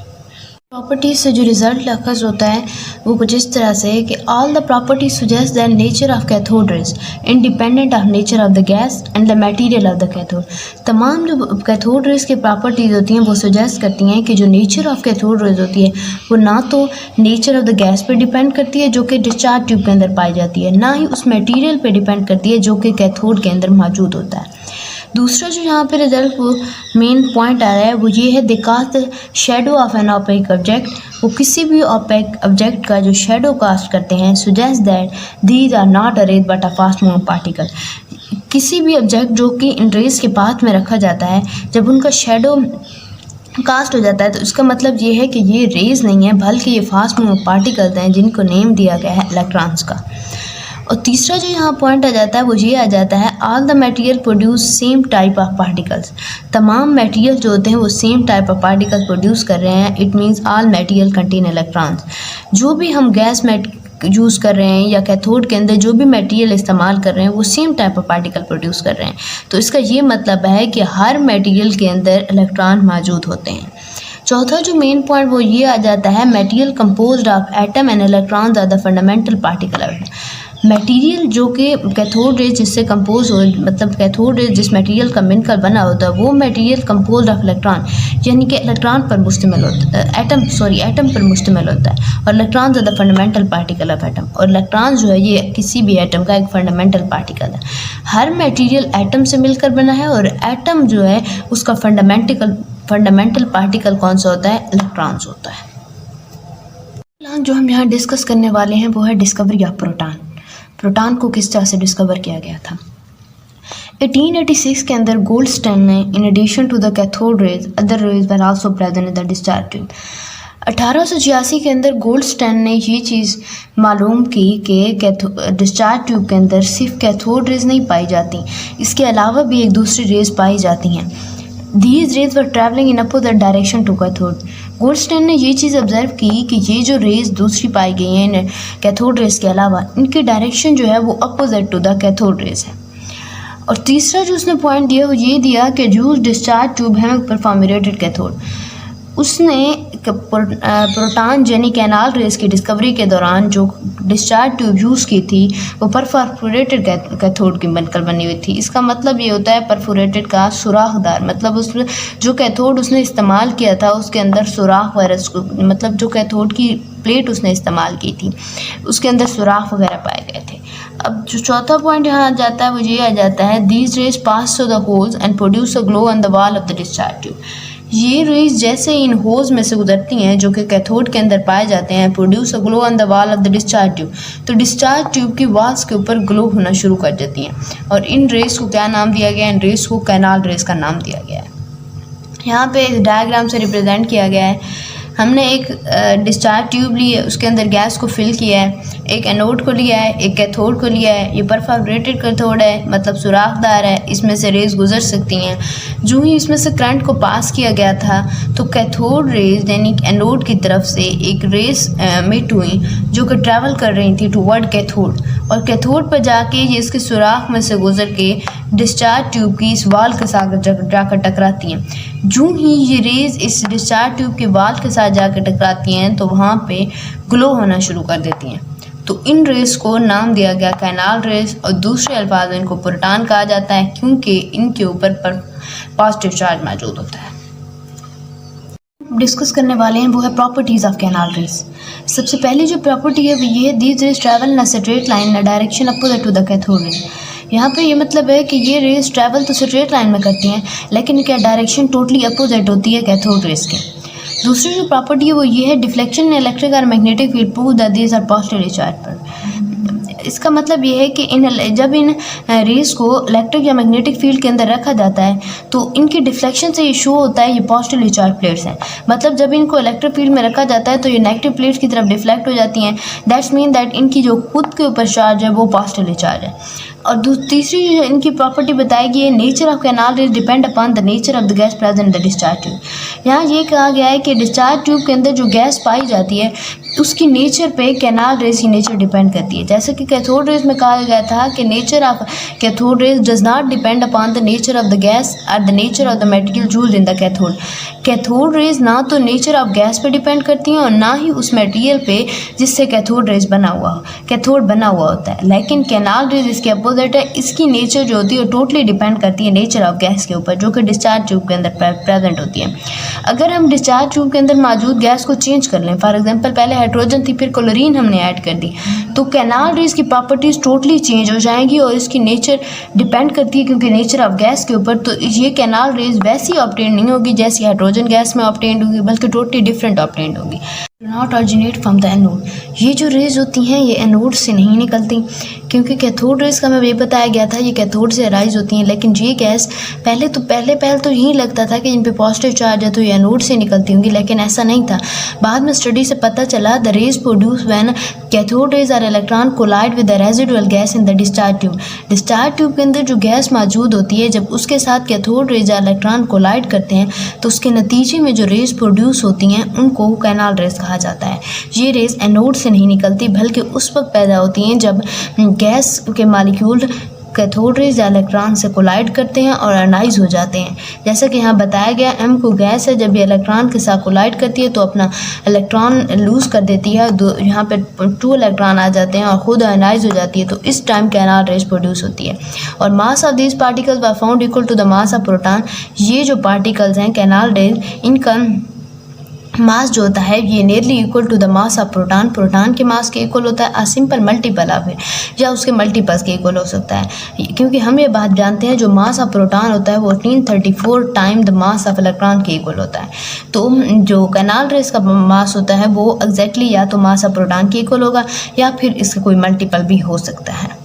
प्रॉपर्टीज से जो रिजल्ट लखज होता है वो कुछ इस तरह से है कि all the properties suggest the nature of cathode raise independent of nature of the gas and the material of the cathode. तमाम जो कैथोड रेज की प्रॉपर्टीज होती हैं वो सुजेस्ट करती हैं कि जो नेचर ऑफ कैथोड रेज होती है वो ना तो नेचर ऑफ द गैस पे डिपेंड करती है जो कि डिस्चार्ज ट्यूब के अंदर पाई जाती है, ना ही उस मटेरियल पे डिपेंड करती है जो कि कैथोड के अंदर मौजूद होता है। दूसरा जो यहाँ पे रिजल्ट वो मेन पॉइंट आ रहा है वो ये है, they cast the shadow of an opaque object. वो किसी भी ओपेक ऑब्जेक्ट का जो शेडो कास्ट करते हैं, suggest that these are not a rays but a fast moving particle. किसी भी ऑब्जेक्ट जो कि इन रेज के पाथ में रखा जाता है, जब उनका शेडो कास्ट हो जाता है तो इसका मतलब ये है कि ये रेज नहीं है बल्कि ये फास्ट मूविंग पार्टिकल्स हैं जिनको नेम दिया गया है इलेक्ट्रॉन्स का। और तीसरा जो यहाँ पॉइंट आ जाता है वो ये आ जाता है, all the material produce same type of particles. तमाम मटेरियल जो होते हैं वो same type of particles produce कर रहे हैं। It means all material contain electrons. जो भी हम गैस यूज़ कर रहे हैं या कैथोड के अंदर जो भी मटेरियल इस्तेमाल कर रहे हैं वो same type of particle produce कर रहे हैं। तो इसका ये मतलब है कि हर मटेरियल के अंदर इलेक्ट्रॉन मौजूद होते हैं। चौथा जो मेन पॉइंट वो ये आ जाता है, material composed of atom and electrons are the fundamental particle. Material जो कि कैथोड रेज जिससे कंपोज हो, मतलब कैथोड रेज जिस मटेरियल का मिलकर बना होता है वो मटेरियल कंपोज्ड ऑफ इलेक्ट्रॉन, यानी कि इलेक्ट्रॉन पर मुश्तमिल होता है, एटम पर मुश्तमिल होता है। और electron the fundamental particle of atom. और इलेक्ट्रॉन जो है ये किसी भी एटम का एक फंडामेंटल पार्टिकल है। हर मटेरियल एटम से मिलकर बना है और एटम जो है उसका फंडामेंटल पार्टिकल कौन सा होता है, इलेक्ट्रॉन्स होता है। जो हम यहाँ डिस्कस करने वाले हैं वो है डिस्कवरी ऑफ प्रोटॉन। प्रोटॉन को किस तरह से डिस्कवर किया गया था। 1886 के अंदर गोल्डस्टाइन ने in addition to the cathode rays other rays were also present in the discharge tube. 1886 के अंदर गोल्डस्टाइन ने ये चीज़ मालूम की कि डिस्चार्ज ट्यूब के अंदर सिर्फ कैथोड रेज नहीं पाई जाती, इसके अलावा भी एक दूसरी रेज पाई जाती हैं। These rays were travelling in opposite direction to cathode. Goldstein ने ये चीज़ ऑब्जर्व की कि ये जो रेज दूसरी पाई गई हैं कैथोड रेज के अलावा, इनकी डायरेक्शन जो है वो opposite to the cathode rays है। और तीसरा जो उसने पॉइंट दिया वो ये दिया कि यूज डिस्चार्ज ट्यूब है परफॉर्मेटेड कैथोड। उसने प्रोटॉन यानी कैनाल रेस की डिस्कवरी के दौरान जो डिस्चार्ज ट्यूब यूज़ की थी वो परफोरेटेड कैथोड की बनकर बनी हुई थी। इसका मतलब ये होता है परफोरेटेड का सुराखदार, मतलब उसमें जो कैथोड उसने इस्तेमाल किया था उसके अंदर सुराख वायरस को, मतलब जो कैथोड की प्लेट उसने इस्तेमाल की थी उसके अंदर सुराख वगैरह पाए गए थे। अब जो चौथा पॉइंट यहाँ आ जाता है वो ये आ जाता है these raise pass through the holes and produce a glow on the wall of the discharge tube. ये रेज जैसे इन होल्स में से गुजरती हैं जो कि कैथोड के अंदर पाए जाते हैं, produce a glow on the wall of the discharge tube, तो डिस्चार्ज ट्यूब की वॉल्स के ऊपर ग्लो होना शुरू कर देती हैं। और इन रेज को क्या नाम दिया गया है? इन रेज को कैनाल रेज का नाम दिया गया है। यहाँ पे इस डायग्राम से रिप्रेजेंट किया गया है। हमने एक डिस्चार्ज ट्यूब ली है, उसके अंदर गैस को फिल किया है, एक एनोड को लिया है, एक कैथोड को लिया है। ये परफोरेटेड कैथोड है, मतलब सुराखदार है, इसमें से रेज गुजर सकती हैं। जो ही इसमें से करंट को पास किया गया था तो कैथोड रेज यानी एनोड की तरफ से एक रेज मिट हुई जो कि ट्रैवल कर रही थी टुवर्ड कैथोड, और कैथोड पर जाके ये इसके सुराख में से गुजर के डिस्चार्ज ट्यूब की इस वाल के साथ जाकर टकराती हैं। जो ही ये रेज इस डिस्चार्ज ट्यूब के वाल के साथ जाकर टकराती हैं तो वहाँ पे ग्लो होना शुरू कर देती हैं। तो इन रेस को नाम दिया गया कैनाल रेस, और दूसरे अल्फाज में इनको प्रोटॉन कहा जाता है क्योंकि इनके ऊपर पॉजिटिव चार्ज मौजूद होता है। डिस्कस करने वाले हैं वो है प्रॉपर्टीज़ ऑफ कैनाल रेस। सबसे पहली जो प्रॉपर्टी है वो ये है these rays travel in a straight line in direction opposite to the cathode rays. यहाँ पे ये मतलब है कि ये रेज ट्रैवल तो स्ट्रेट लाइन में करती हैं लेकिन इनका डायरेक्शन टोटली अपोजिट होती है कैथोड रेज के। दूसरी जो प्रॉपर्टी है वो ये है डिफ्लेक्शन इन इलेक्ट्रिक और magnetic field prove that these are positively charge पर। इसका मतलब ये है कि जब इन रेज को इलेक्ट्रिक या मैग्नेटिक फील्ड के अंदर रखा जाता है तो इनकी डिफ्लेक्शन से ये शो होता है ये पॉजिटिवली चार्ज प्लेट्स हैं। मतलब जब इनको इलेक्ट्रिक फील्ड में रखा जाता है तो ये नेगेटिव प्लेट्स की तरफ डिफ्लेक्ट हो जाती हैं। दैट्स मीन दैट इनकी जो खुद के ऊपर चार्ज है वो पॉजिटिवली चार्ज है। और तीसरी जो इनकी प्रॉपर्टी बताई गई है nature of canal raise depend upon the nature of the gas present in the discharge tube. यहाँ ये कहा गया है कि डिस्चार्ज ट्यूब के अंदर जो गैस पाई जाती है उसकी नेचर पे कैनाल रेज की नेचर डिपेंड करती है। जैसे कि कैथोड रेज में कहा गया था कि nature of cathode rays does not depend upon the nature of the gas और the nature of the material used in the cathode. Cathode rays ना तो नेचर ऑफ गैस पे डिपेंड करती हैं और ना ही उस मटेरियल पे जिससे कैथोड बना हुआ होता है। लेकिन कैनाल रेज इसके अपोजिट है, इसकी नेचर जो होती है टोटली डिपेंड करती है नेचर ऑफ गैस के ऊपर जो कि डिस्चार्ज ट्यूब के अंदर प्रेजेंट होती है। अगर हम डिस्चार्ज ट्यूब के अंदर मौजूद गैस को चेंज कर लें, फॉर एग्जांपल पहले हाइड्रोजन थी फिर क्लोरीन हमने ऐड कर दी, तो कैनाल रेज की प्रॉपर्टीज़ टोटली चेंज हो जाएंगी और इसकी नेचर डिपेंड करती है क्योंकि नेचर ऑफ गैस के ऊपर। तो ये कैनाल रेज वैसी ऑब्टेन नहीं होगी जैसी हाइड्रोजन गैस में ऑब्टेन होगी, बल्कि टोटली डिफरेंट ऑब्टेन होगी। Not originate from the anode. ये जो रेज होती हैं ये एनोड से नहीं निकलती क्योंकि कैथोड रेज का हमें ये बताया गया था ये कैथोड से अराइज होती हैं। लेकिन ये गैस पहले तो यही लगता था कि इन पे पॉजिटिव चार्ज है तो ये एनोड से निकलती होंगी, लेकिन ऐसा नहीं था। बाद में स्टडी से पता चला the rays produce when cathode rays और electron collide with the residual gas in the discharge tube. Discharge tube के अंदर जो गैस मौजूद होती है जब उसके साथ कैथोड रेज और इलेक्ट्रॉन कोलाइड करते हैं तो उसके नतीजे में जो रेज प्रोड्यूस होती हैं उनको कैनाल रेज कहा जाता है। ये रेज एनोड से नहीं निकलती बल्कि उस वक्त पैदा होती हैं जब गैस के मॉलिक्यूल कैथोड रेज या इलेक्ट्रॉन से कोलाइड करते हैं और आयनाइज हो जाते हैं। जैसा कि यहाँ बताया गया M को गैस है, जब ये इलेक्ट्रॉन के साथ कोलाइड करती है तो अपना इलेक्ट्रॉन लूज़ कर देती है, यहाँ पे 2 इलेक्ट्रॉन आ जाते हैं और ख़ुद आयनाइज हो जाती है, तो इस टाइम कैनाल रेज प्रोड्यूस होती है। और mass of these particles were found equal to the mass of proton. ये जो पार्टिकल्स हैं कैनाल रेज इनका मास जो होता है ये nearly equal to the mass of proton, proton के मास के इक्वल होता है, a simple multiple of it या उसके मल्टीपल्स के इक्वल हो सकता है, क्योंकि हम ये बात जानते हैं जो मास ऑफ प्रोटॉन होता है वो 1834 time the mass of electron के इक्वल होता है। तो जो कैनाल रेस का मास होता है वो एग्जैक्टली या तो मास ऑफ प्रोटॉन के इक्वल होगा या फिर इसका कोई मल्टीपल भी हो सकता है।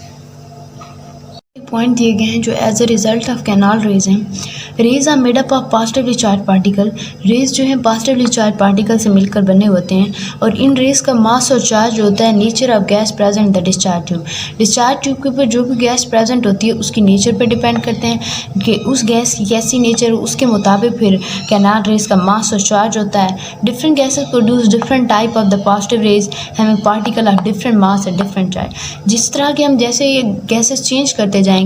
पॉइंट दिए गए हैं जो as a result of canal rays हैं। Rays are made up of positively charged particle. Rays जो है पॉजिटिवली चार्ज पार्टिकल से मिलकर बने होते हैं और इन रेज का मास और चार्ज जो होता है nature of gas present the discharge tube. Discharge tube के ऊपर जो भी गैस प्रेजेंट होती है उसकी नेचर पर डिपेंड करते हैं कि उस गैस की कैसी नेचर, उसके मुताबिक फिर कैनाल रेज का मास और चार्ज होता है। Different gases produce different type of the positive raise having particle of different mass and different charge. जिस तरह के हम जैसे ये गैसेज चेंज करते जाएंगे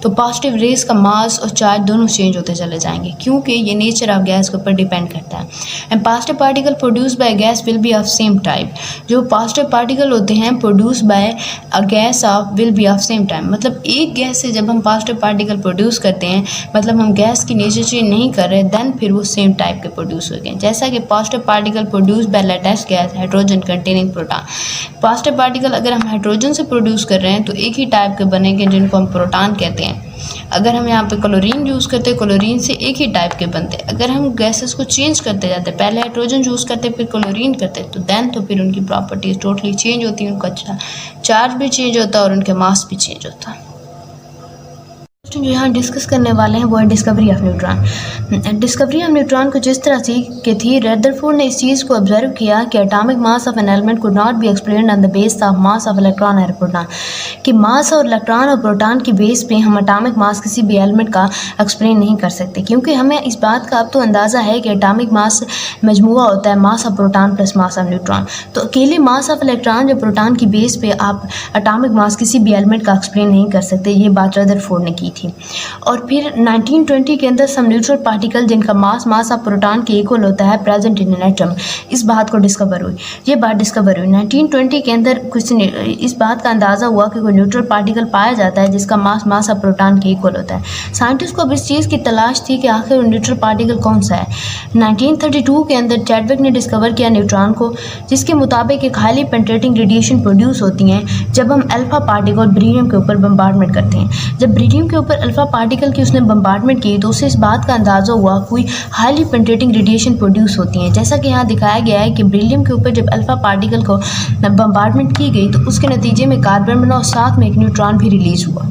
तो पॉजिटिव रेज का मास और चार्ज दोनों चेंज होते चले जाएंगे, क्योंकि ये नेचर ऑफ गैस के ऊपर डिपेंड करता है। And positive particle produce by gas will be of same type. जो पॉजिटिव पार्टिकल होते हैं produce by a gas off will be of same type, मतलब एक गैस से जब हम पॉजिटिव पार्टिकल प्रोड्यूस करते हैं मतलब हम गैस की नेचर चेंज नहीं कर रहे, देन फिर वो सेम टाइप के प्रोड्यूस हो गए। जैसा कि positive particle produce by latest gas hydrogen containing proton. Positive particle अगर हम हाइड्रोजन से प्रोड्यूस कर रहे हैं तो एक ही टाइप के बनेंगे जिनको हम प्रोटॉन कहते हैं। अगर हम यहाँ पे क्लोरीन यूज़ करते हैं क्लोरीन से एक ही टाइप के बनते हैं। अगर हम गैसेस को चेंज करते जाते हैं, पहले हाइड्रोजन यूज़ करते फिर क्लोरीन करते तो देन तो फिर उनकी प्रॉपर्टीज टोटली चेंज होती है, उनका चार्ज भी चेंज होता है और उनके मास भी चेंज होता है। जो यहाँ डिस्कस करने वाले हैं वो है discovery of neutron. Discovery of neutron कुछ इस तरह से कि थी रदरफोर्ड ने इस चीज़ को ऑब्जर्व किया कि atomic mass of an element could not be explained on the base of mass of electron और प्रोटॉन, कि मास और इलेक्ट्रॉन और प्रोटॉन की बेस पे हम एटॉमिक मास किसी भी एलिमेंट का एक्सप्लेन नहीं कर सकते, क्योंकि हमें इस बात का अब तो अंदाज़ा है कि एटॉमिक मास मजमुआ होता है मास of proton plus mass of neutron. तो अकेले मास ऑफ इलेक्ट्रॉन या प्रोटॉन की बेस पे आप एटॉमिक मास किसी भी एलिमेंट का एक्सप्लेन नहीं कर सकते, ये बात रदरफोर्ड ने की थी। और फिर 1920 के अंदर सम न्यूट्रल पार्टिकल जिनका मास ऑफ प्रोटॉन के इक्वल होता है प्रेजेंट इन एन एटम, इस बात को डिस्कवर हुई, ये बात डिस्कवर हुई 1920 के अंदर। कुछ इस बात का अंदाज़ा हुआ कि कोई न्यूट्रल पार्टिकल पाया जाता है जिसका मास ऑफ प्रोटॉन के इक्वल होता है। साइंटिस्ट को अब इस चीज़ की तलाश थी कि आखिर वो न्यूट्रल पार्टिकल कौन सा है। 1932 के अंदर चैडविक ने डिस्कवर किया न्यूट्रॉन को, जिसके मुताबिक एक हाईली पेनिट्रेटिंग रेडिएशन प्रोड्यूस होती हैं जब हम अल्फा पार्टिकल बेरिलियम के ऊपर बम्बार्डमेंट करते हैं। जब बेरिलियम के ऊपर अल्फा पार्टिकल की उसने बम्बार्डमेंट की तो उससे इस बात का अंदाज़ा हुआ कोई हाईली पेनिट्रेटिंग रेडिएशन प्रोड्यूस होती हैं। जैसा कि यहाँ दिखाया गया है कि बेरिलियम के ऊपर जब अल्फा पार्टिकल को बम्बार्डमेंट की गई तो उसके नतीजे में कार्बन बना और साथ में एक न्यूट्रॉन भी रिलीज हुआ।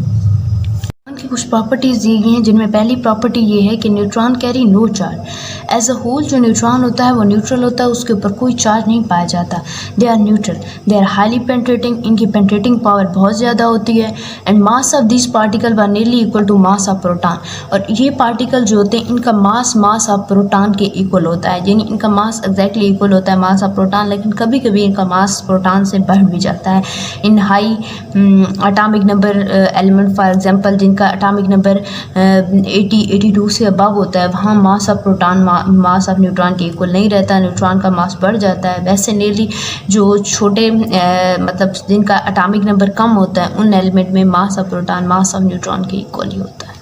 की कुछ प्रॉपर्टीज़ दी गई हैं जिनमें पहली प्रॉपर्टी ये है कि neutron carry no charge. As a whole जो न्यूट्रॉन होता है वो न्यूट्रल होता है, उसके ऊपर कोई चार्ज नहीं पाया जाता। They are neutral, they are highly penetrating, इनकी पेनिट्रेटिंग पावर बहुत ज़्यादा होती है। And mass of this particle were nearly equal to mass of proton, और ये पार्टिकल जो होते हैं इनका मास ऑफ प्रोटॉन के इक्वल होता है, यानी इनका मास एग्जैक्टली इक्वल होता है मास ऑफ प्रोटॉन, लेकिन कभी कभी इनका मास प्रोटॉन से बढ़ भी जाता है। इन high atomic number element for example जिनका एटॉमिक नंबर 82 से अबव होता है वहाँ मास of proton mass of neutron के इक्वल नहीं रहता, न्यूट्रॉन का मास बढ़ जाता है। वैसे नियरली जो छोटे मतलब जिनका एटॉमिक नंबर कम होता है उन एलिमेंट में मास of proton mass of neutron के इक्वल ही होता है।